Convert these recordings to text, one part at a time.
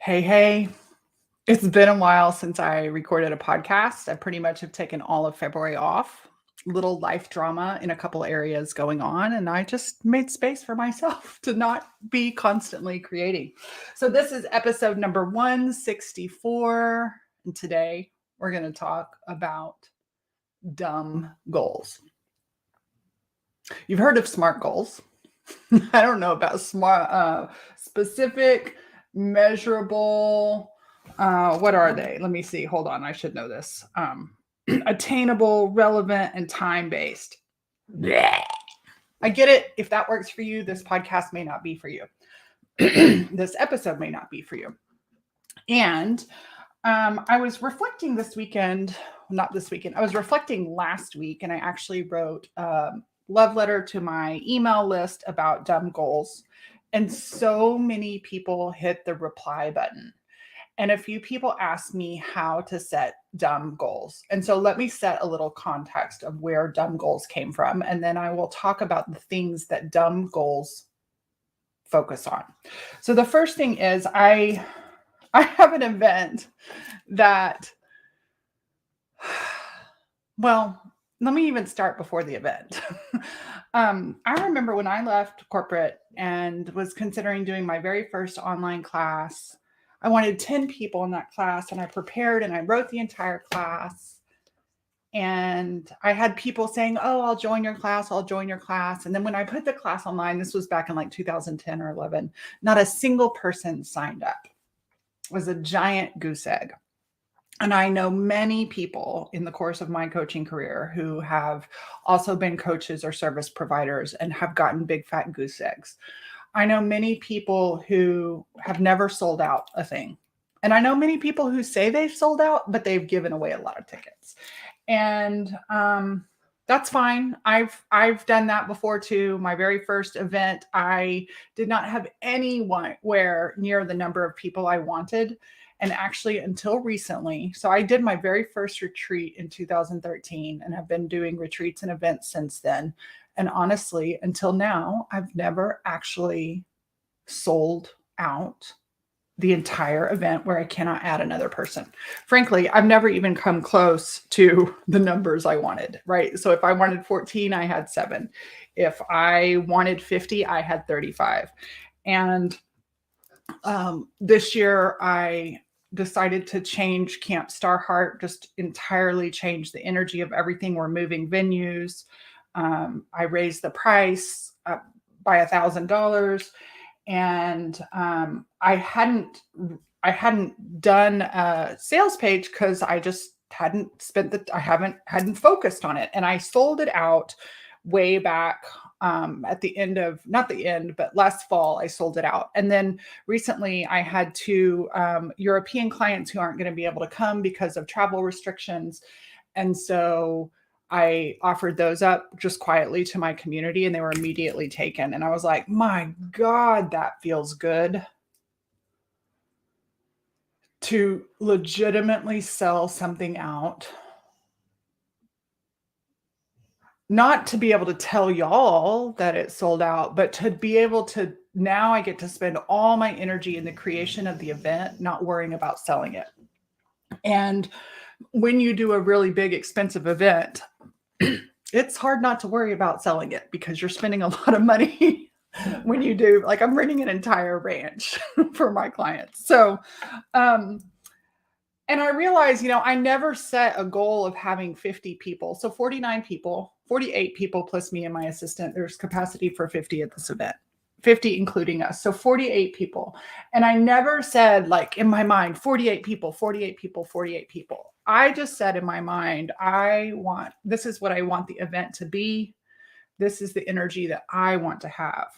Hey, it's been a while since I recorded a podcast. I pretty much have taken all of February off. Little life drama in a couple areas going on, and I just made space for myself to not be constantly creating. So, this is episode number 164. And today we're going to talk about dumb goals. You've heard of SMART goals. I don't know about smart, specific, measurable. What are they? Let me see. Hold on. I should know this. Attainable, relevant, and time based. I get it. If that works for you, this podcast may not be for you. This episode may not be for you. And I was reflecting this weekend, not this weekend, I was reflecting last week, and I actually wrote love letter to my email list about dumb goals. And so many people hit the reply button. And a few people asked me how to set dumb goals. And so let me set a little context of where dumb goals came from. And then I will talk about the things that dumb goals focus on. So the first thing is I have an event that, well, let me even start before the event. I remember when I left corporate and was considering doing my very first online class. I wanted 10 people in that class, and I prepared and I wrote the entire class. And I had people saying, "Oh, I'll join your class. I'll join your class." And then when I put the class online, this was back in like 2010 or 11, not a single person signed up. It was a giant goose egg. And I know many people in the course of my coaching career who have also been coaches or service providers and have gotten big fat goose eggs. I know many people who have never sold out a thing. And I know many people who say they've sold out, but they've given away a lot of tickets. And that's fine. I've done that before too. My very first event, I did not have anywhere near the number of people I wanted. And actually, until recently, so I did my very first retreat in 2013 and have been doing retreats and events since then. And honestly, until now, I've never actually sold out the entire event where I cannot add another person. Frankly, I've never even come close to the numbers I wanted, right? So if I wanted 14, I had 7. If I wanted 50, I had 35. And this year, I decided to change Camp Starheart, just entirely change the energy of everything. We're moving venues. I raised the price by $1,000, and I hadn't done a sales page because I just hadn't hadn't focused on it, and I sold it out way back at the end of, not the end, but last fall, I sold it out. And then recently I had 2 European clients who aren't going to be able to come because of travel restrictions. And so I offered those up just quietly to my community, and they were immediately taken. And I was like, my God, that feels good to legitimately sell something out. Not to be able to tell y'all that it sold out, but to be able to, now I get to spend all my energy in the creation of the event, not worrying about selling it. And when you do a really big, expensive event, it's hard not to worry about selling it because you're spending a lot of money when you do, like I'm renting an entire ranch for my clients. So, and I realized, I never set a goal of having 50 people. So 49 people, 48 people plus me and my assistant. There's capacity for 50 at this event, 50 including us. So 48 people. And I never said, like, in my mind, 48 people, 48 people, 48 people. I just said in my mind, this is what I want the event to be. This is the energy that I want to have.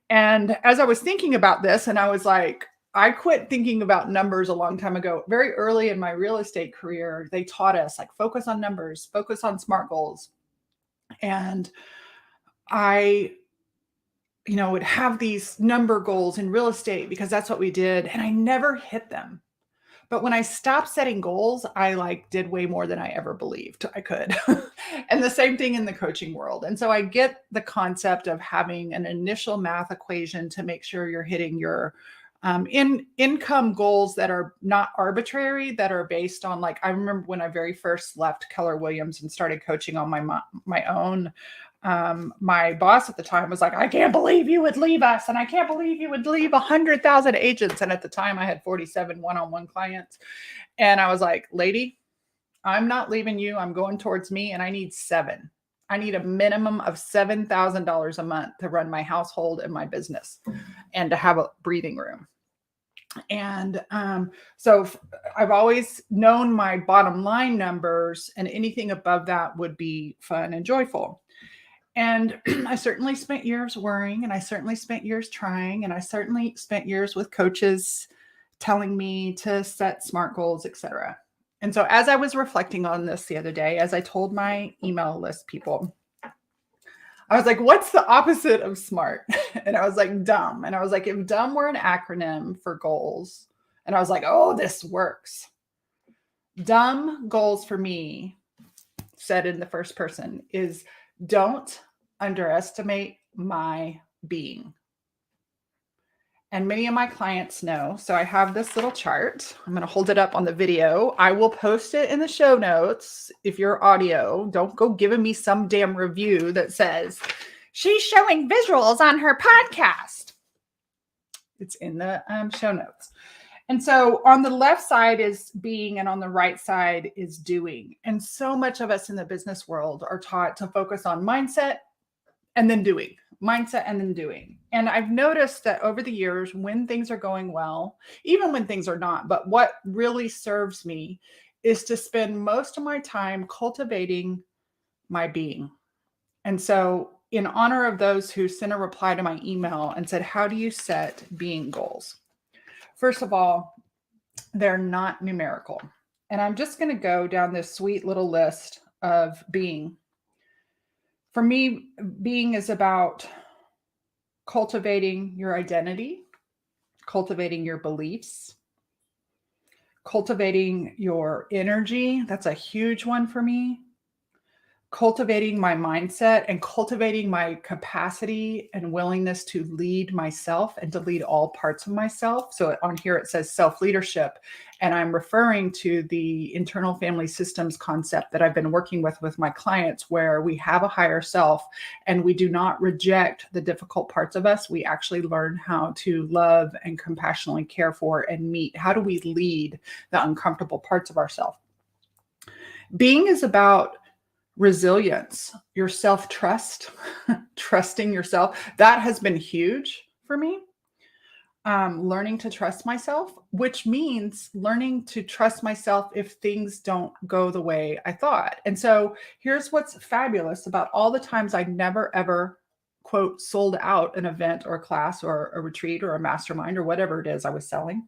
And as I was thinking about this, and I was like, I quit thinking about numbers a long time ago. Very early in my real estate career, they taught us, like, focus on numbers, focus on SMART goals. And I, would have these number goals in real estate because that's what we did. And I never hit them. But when I stopped setting goals, I did way more than I ever believed I could. And the same thing in the coaching world. And so I get the concept of having an initial math equation to make sure you're hitting your In income goals that are not arbitrary, that are based on, like, I remember when I very first left Keller Williams and started coaching on my own. My boss at the time was like, I can't believe you would leave us, and I can't believe you would leave 100,000 agents. And at the time, I had 47 one-on-one clients, and I was like, lady, I'm not leaving you. I'm going towards me, and I need seven. I need a minimum of $7,000 a month to run my household and my business, and to have a breathing room. And so I've always known my bottom line numbers, and anything above that would be fun and joyful. And I certainly spent years worrying, and I certainly spent years trying, and I certainly spent years with coaches telling me to set SMART goals, etc. And so as I was reflecting on this the other day, as I told my email list people, I was like, what's the opposite of SMART? And I was like, dumb. And I was like, if dumb were an acronym for goals, and I was like, oh, this works. Dumb goals for me, said in the first person, is don't underestimate my being. And many of my clients know. So I have this little chart. I'm going to hold it up on the video. I will post it in the show notes. If you're audio, don't go giving me some damn review that says she's showing visuals on her podcast. It's in the show notes. And so on the left side is being, and on the right side is doing. And so much of us in the business world are taught to focus on mindset and then doing. Mindset and then doing. And I've noticed that over the years, when things are going well, even when things are not, but what really serves me is to spend most of my time cultivating my being. And so in honor of those who sent a reply to my email and said, how do you set being goals? First of all, they're not numerical. And I'm just going to go down this sweet little list of being. For me, being is about cultivating your identity, cultivating your beliefs, cultivating your energy. That's a huge one for me. Cultivating my mindset and cultivating my capacity and willingness to lead myself and to lead all parts of myself. So on here it says self-leadership, and I'm referring to the internal family systems concept that I've been working with my clients, where we have a higher self and we do not reject the difficult parts of us. We actually learn how to love and compassionately care for and meet. How do we lead the uncomfortable parts of ourselves? Being is about resilience, your self-trust, trusting yourself. That has been huge for me. Learning to trust myself, which means learning to trust myself if things don't go the way I thought. And so here's what's fabulous about all the times I never, ever, quote, sold out an event or a class or a retreat or a mastermind or whatever it is I was selling.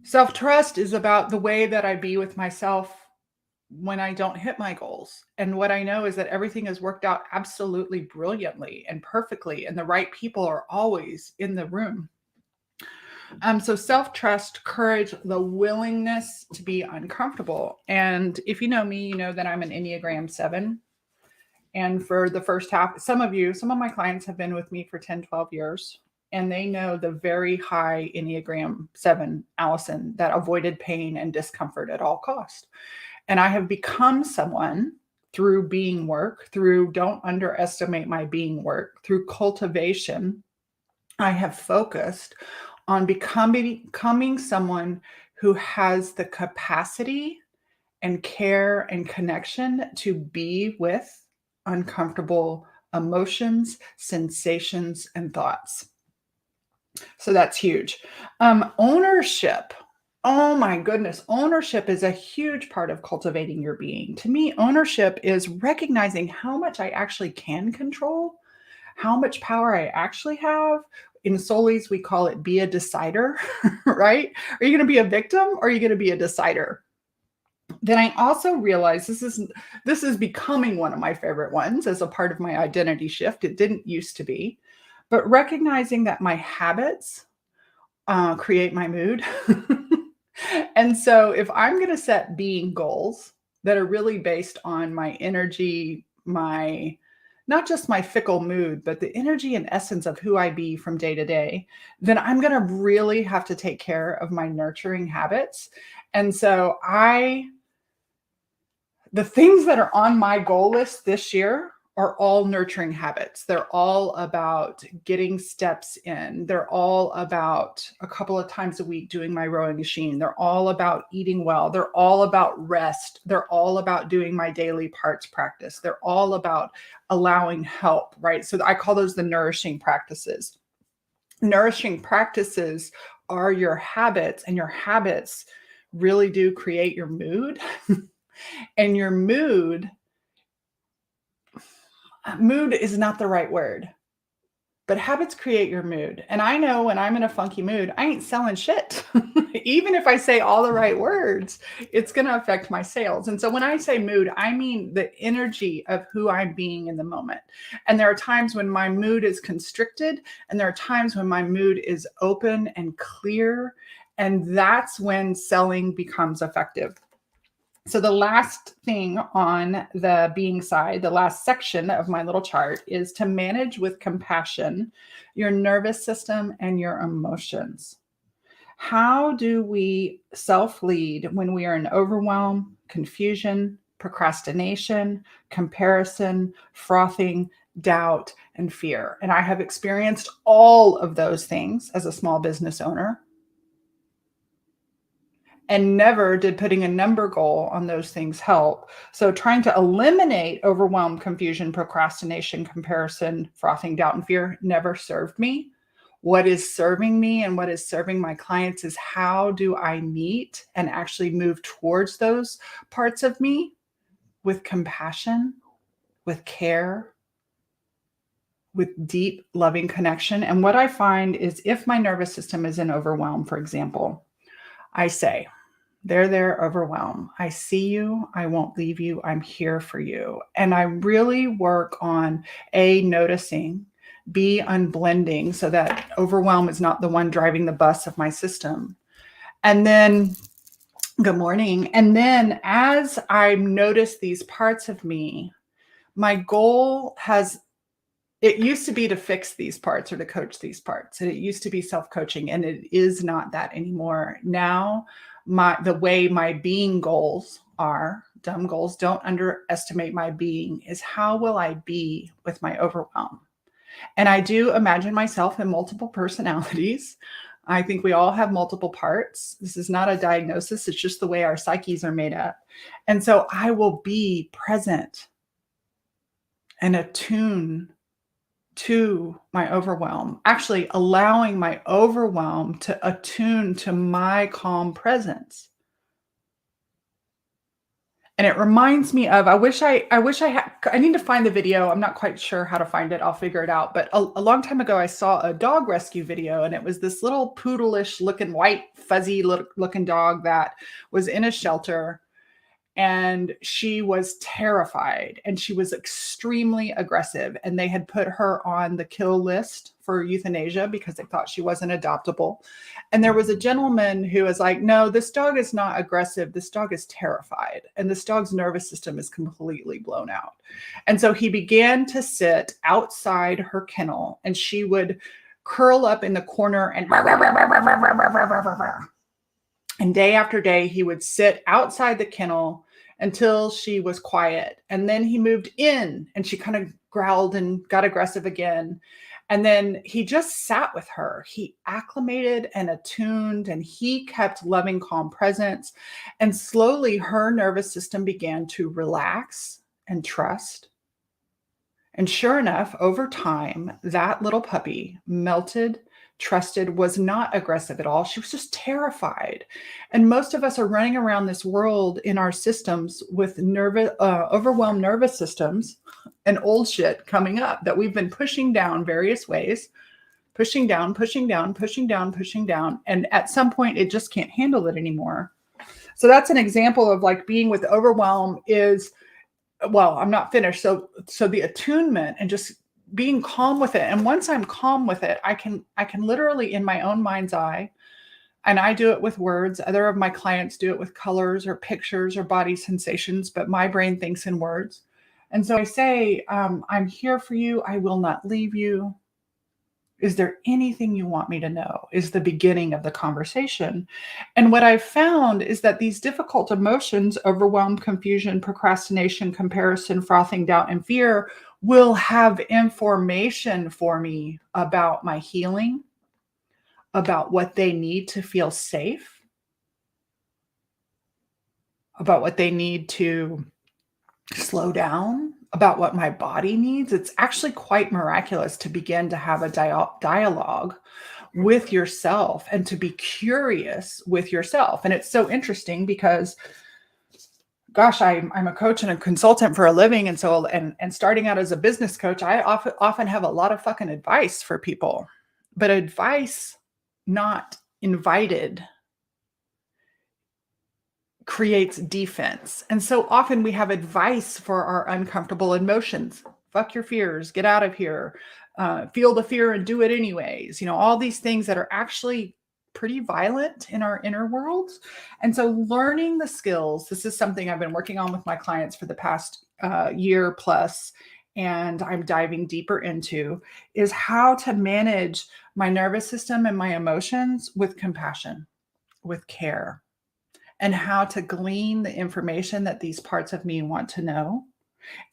Self-trust is about the way that I be with myself when I don't hit my goals. And what I know is that everything has worked out absolutely brilliantly and perfectly, and the right people are always in the room. So self-trust, courage, the willingness to be uncomfortable. And if you know me, you know that I'm an Enneagram 7. And for the first half, some of my clients have been with me for 10, 12 years. And they know the very high Enneagram 7, Allison, that avoided pain and discomfort at all cost. And I have become someone through being work, through don't underestimate my being work, through cultivation. I have focused on becoming someone who has the capacity and care and connection to be with uncomfortable emotions, sensations, and thoughts. So that's huge. Ownership. Oh my goodness. Ownership is a huge part of cultivating your being. To me, ownership is recognizing how much I actually can control, how much power I actually have. In Solis, we call it be a decider, right? Are you going to be a victim or are you going to be a decider? Then I also realize this is becoming one of my favorite ones as a part of my identity shift. It didn't used to be. But recognizing that my habits create my mood. And so if I'm going to set being goals that are really based on my energy, my not just my fickle mood, but the energy and essence of who I be from day to day, then I'm going to really have to take care of my nurturing habits. And so the things that are on my goal list this year are all nurturing habits. They're all about getting steps in. They're all about a couple of times a week doing my rowing machine. They're all about eating well. They're all about rest. They're all about doing my daily parts practice. They're all about allowing help, right? So I call those the nourishing practices. Nourishing practices are your habits, and your habits really do create your mood. And your mood is not the right word, but habits create your mood. And I know when I'm in a funky mood, I ain't selling shit. Even if I say all the right words, it's going to affect my sales. And so when I say mood, I mean the energy of who I'm being in the moment. And there are times when my mood is constricted, and there are times when my mood is open and clear. And that's when selling becomes effective. So the last thing on the being side, the last section of my little chart, is to manage with compassion your nervous system and your emotions. How do we self-lead when we are in overwhelm, confusion, procrastination, comparison, frothing, doubt, and fear? And I have experienced all of those things as a small business owner. And never did putting a number goal on those things help. So trying to eliminate overwhelm, confusion, procrastination, comparison, frothing, doubt, and fear never served me. What is serving me and what is serving my clients is how do I meet and actually move towards those parts of me with compassion, with care, with deep, loving connection. And what I find is if my nervous system is in overwhelm, for example, I say, there, overwhelm. I see you. I won't leave you. I'm here for you. And I really work on noticing, B, unblending, so that overwhelm is not the one driving the bus of my system. And then, good morning. And then as I notice these parts of me, my goal it used to be to fix these parts or to coach these parts. And it used to be self-coaching, and it is not that anymore. Now, the way my being goals are, D.U.M.B goals, don't underestimate my being, is how will I be with my overwhelm? And I do imagine myself in multiple personalities. I think we all have multiple parts. This is not a diagnosis. It's just the way our psyches are made up. And so I will be present and attuned to my overwhelm, actually allowing my overwhelm to attune to my calm presence. And it reminds me of, I need to find the video. I'm not quite sure how to find it. I'll figure it out. But a long time ago, I saw a dog rescue video, and it was this little poodle-ish looking, white, fuzzy looking dog that was in a shelter. And she was terrified, and she was extremely aggressive. And they had put her on the kill list for euthanasia because they thought she wasn't adoptable. And there was a gentleman who was like, no, this dog is not aggressive. This dog is terrified. And this dog's nervous system is completely blown out. And so he began to sit outside her kennel, and she would curl up in the corner and day after day, he would sit outside the kennel until she was quiet. And then he moved in, and she kind of growled and got aggressive again. And then he just sat with her. He acclimated and attuned, and he kept loving, calm presence. And slowly her nervous system began to relax and trust. And sure enough, over time, that little puppy melted, trusted, was not aggressive at all. She was just terrified. And most of us are running around this world in our systems with overwhelmed nervous systems and old shit coming up that we've been pushing down various ways, pushing down. And at some point, it just can't handle it anymore. So that's an example of like being with overwhelm is, well, I'm not finished. So the attunement and just being calm with it. And once I'm calm with it, I can literally in my own mind's eye, and I do it with words. Other of my clients do it with colors or pictures or body sensations, but my brain thinks in words. And so I say, I'm here for you. I will not leave you. Is there anything you want me to know? Is the beginning of the conversation. And what I've found is that these difficult emotions, overwhelm, confusion, procrastination, comparison, frothing, doubt, and fear, will have information for me about my healing, about what they need to feel safe, about what they need to slow down, about what my body needs. It's actually quite miraculous to begin to have a dialogue with yourself and to be curious with yourself. And it's so interesting because, gosh, I'm a coach and a consultant for a living. And so, and starting out as a business coach, I often have a lot of fucking advice for people, but advice not invited creates defense. And so often we have advice for our uncomfortable emotions. Fuck your fears, get out of here, feel the fear and do it anyways. All these things that are actually pretty violent in our inner worlds. And so learning the skills, this is something I've been working on with my clients for the past year plus, and I'm diving deeper into, is how to manage my nervous system and my emotions with compassion, with care, and how to glean the information that these parts of me want to know.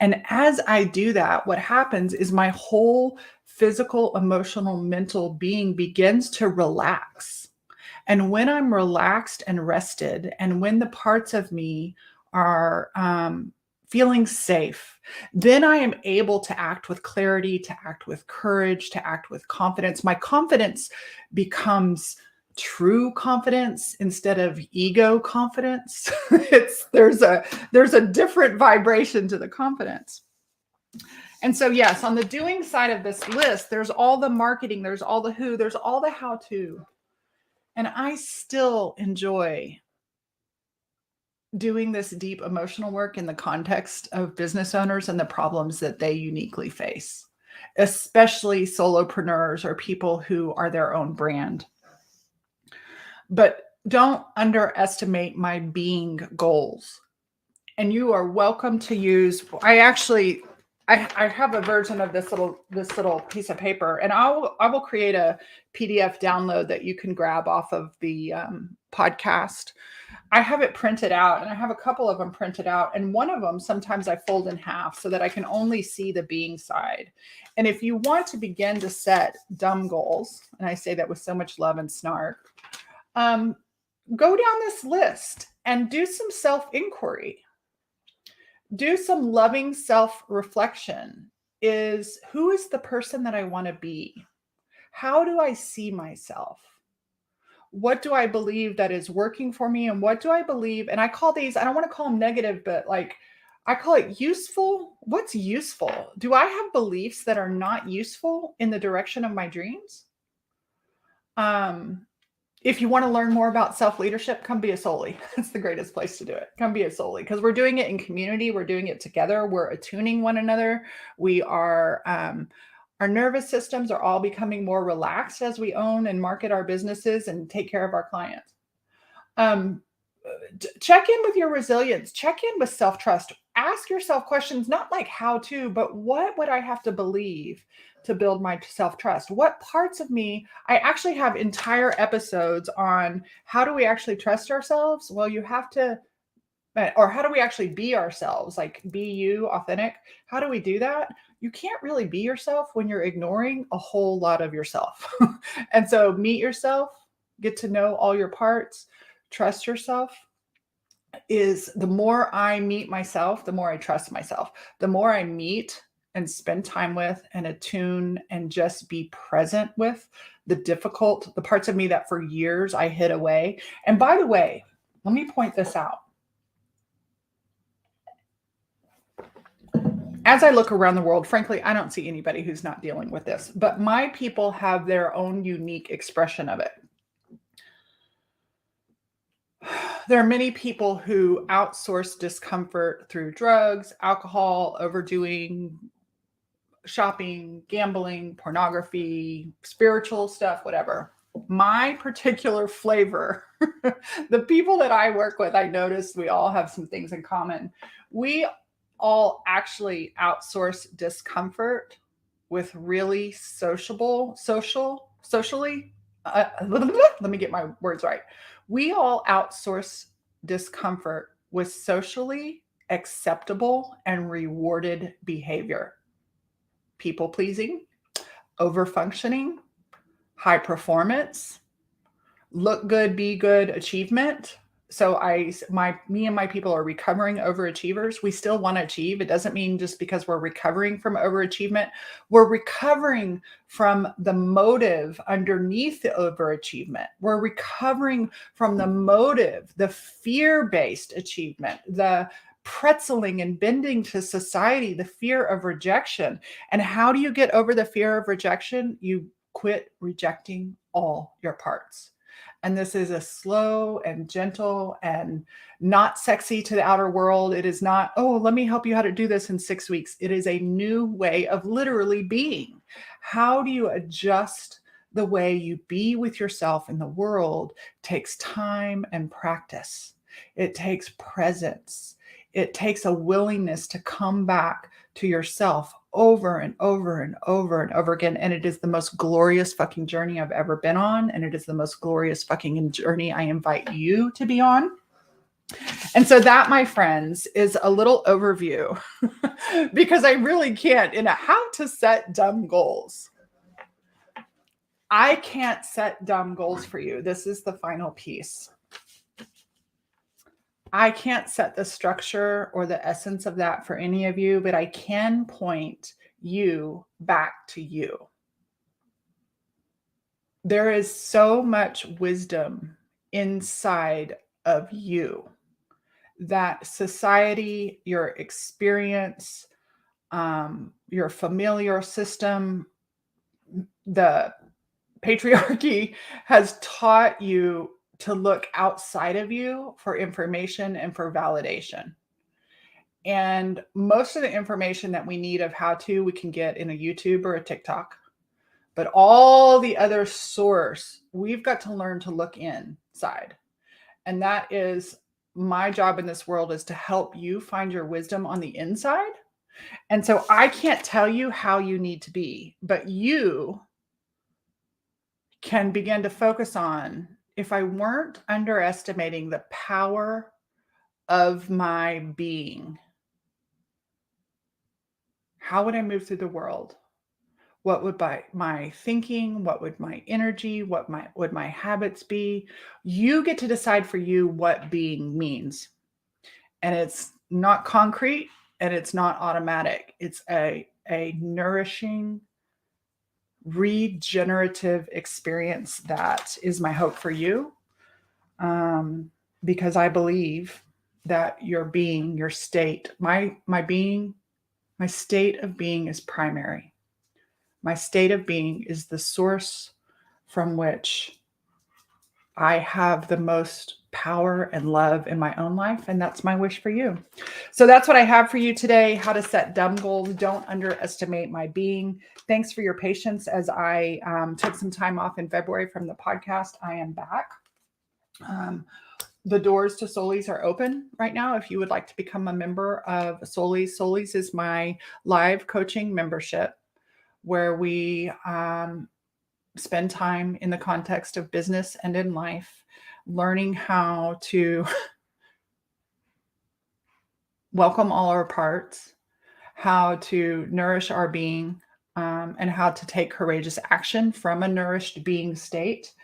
And as I do that, what happens is my whole physical, emotional, mental being begins to relax. And when I'm relaxed and rested, and when the parts of me are feeling safe, then I am able to act with clarity, to act with courage, to act with confidence. My confidence becomes true confidence instead of ego confidence. There's a different vibration to the confidence. And so, yes, on the doing side of this list, there's all the marketing, there's all the who, there's all the how to. And I still enjoy doing this deep emotional work in the context of business owners and the problems that they uniquely face, especially solopreneurs or people who are their own brand. But don't underestimate my being goals. And you are welcome to use, I have a version of this little piece of paper, and I will create a PDF download that you can grab off of the podcast. I have it printed out, and I have a couple of them printed out, and one of them sometimes I fold in half so that I can only see the being side. And if you want to begin to set D.U.M.B goals, and I say that with so much love and snark, go down this list and do some self-inquiry. Do some loving self-reflection. Who is the person that I want to be? How do I see myself? What do I believe that is working for me? And what do I believe? And I call these, I don't want to call them negative, but I call it useful. What's useful? Do I have beliefs that are not useful in the direction of my dreams? If you want to learn more about self-leadership, come be a Soli. It's the greatest place to do it. Come be a Soli, because we're doing it in community. We're doing it together. We're attuning one another. We are, our nervous systems are all becoming more relaxed as we own and market our businesses and take care of our clients. Check in with your resilience. Check in with self-trust. Ask yourself questions, not like how to, but what would I have to believe to build my self-trust? What parts of me? I actually have entire episodes on how do we actually trust ourselves? Well, you have to, or how do we actually be ourselves? Like be you, authentic. How do we do that? You can't really be yourself when you're ignoring a whole lot of yourself. And so meet yourself, get to know all your parts, trust yourself. Is the more I meet myself, the more I trust myself. The more I meet and spend time with and attune and just be present with the parts of me that for years I hid away. And by the way, let me point this out. As I look around the world, frankly, I don't see anybody who's not dealing with this, but my people have their own unique expression of it. There are many people who outsource discomfort through drugs, alcohol, overdoing, shopping, gambling, pornography, spiritual stuff, whatever. My particular flavor, the people that I work with, I noticed we all have some things in common. We all actually outsource discomfort with really socially. Let me get my words right. We all outsource discomfort with socially acceptable and rewarded behavior. People pleasing, over functioning, high performance, look good, be good, achievement. So me and my people are recovering overachievers. We still want to achieve. It doesn't mean just because we're recovering from overachievement, we're recovering from the motive underneath the overachievement. We're recovering from the motive, the fear-based achievement, the pretzeling and bending to society, the fear of rejection. And how do you get over the fear of rejection? You quit rejecting all your parts. And this is a slow and gentle and not sexy to the outer world. It is not, oh, let me help you how to do this in 6 weeks. It is a new way of literally being. How do you adjust the way you be with yourself in the world? Takes time and practice. It takes presence. It takes a willingness to come back to yourself over and over and over and over again. And it is the most glorious fucking journey I've ever been on. And it is the most glorious fucking journey I invite you to be on. And so that, my friends, is a little overview because I really can't in a how to set dumb goals. I can't set dumb goals for you. This is the final piece. I can't set the structure or the essence of that for any of you, but I can point you back to you. There is so much wisdom inside of you that society, your experience, your familiar system, the patriarchy has taught you to look outside of you for information and for validation. And most of the information that we need of how to, we can get in a YouTube or a TikTok. But all the other source, we've got to learn to look inside. And that is my job in this world, is to help you find your wisdom on the inside. And so I can't tell you how you need to be, but you can begin to focus on, if I weren't underestimating the power of my being, how would I move through the world? What would my thinking, what would my energy, would my habits be? You get to decide for you what being means. And it's not concrete and it's not automatic. It's a nourishing, regenerative experience that is my hope for you. Because I believe that your being, your state, my state of being is primary. My state of being is the source from which I have the most power and love in my own life. And that's my wish for you. So that's what I have for you today. How to set dumb goals. Don't underestimate my being. Thanks for your patience as I took some time off in February from the podcast. I am back. The doors to Soulies are open right now. If you would like to become a member of Soulies, Soulies is my live coaching membership where we spend time in the context of business and in life, learning how to welcome all our parts, how to nourish our being, and how to take courageous action from a nourished being state.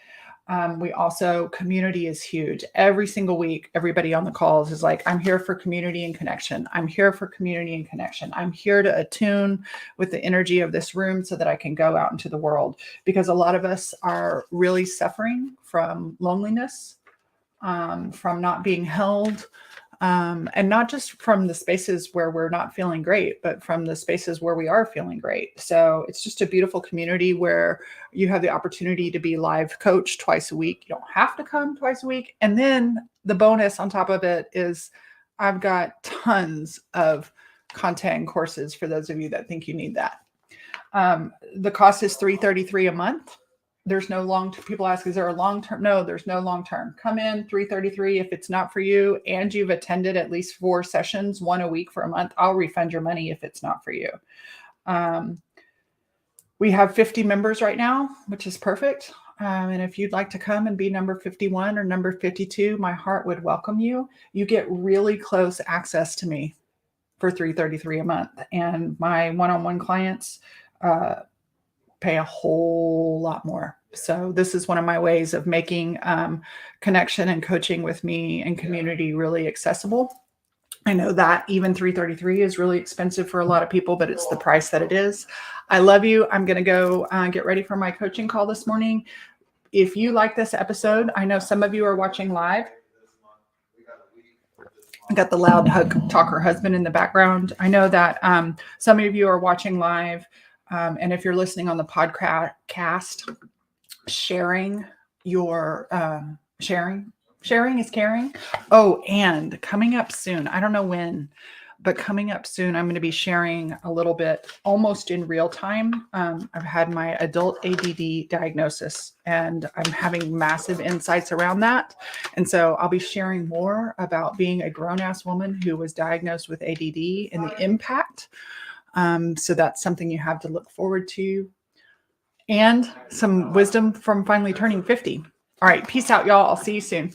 We also, community is huge. Every single week, everybody on the calls is like, I'm here for community and connection. I'm here for community and connection. I'm here to attune with the energy of this room so that I can go out into the world. Because a lot of us are really suffering from loneliness, from not being held, and not just from the spaces where we're not feeling great, but from the spaces where we are feeling great. So it's just a beautiful community where you have the opportunity to be live coached twice a week. You don't have to come twice a week. And then the bonus on top of it is I've got tons of content and courses for those of you that think you need that. The cost is $333 a month. There's no people ask, is there a long term? No, there's no long term. Come in 333. If it's not for you and you've attended at least 4 sessions, 1 a week for a month, I'll refund your money if it's not for you. We have 50 members right now, which is perfect. And if you'd like to come and be number 51 or number 52, my heart would welcome you. You get really close access to me for $333 a month. And my one-on-one clients pay a whole lot more. So this is one of my ways of making connection and coaching with me and community really accessible. I know that even $333 is really expensive for a lot of people, but it's the price that it is. I love you. I'm going to go get ready for my coaching call this morning. If you like this episode, I know some of you are watching live. I got the loud talker husband in the background. I know that some of you are watching live. And if you're listening on the podcast, sharing is caring. Oh, and coming up soon, I don't know when, but coming up soon, I'm going to be sharing a little bit almost in real time. I've had my adult ADD diagnosis and I'm having massive insights around that. And so I'll be sharing more about being a grown-ass woman who was diagnosed with ADD and the impact. So that's something you have to look forward to. And some wisdom from finally turning 50. All right. Peace out, y'all. I'll see you soon.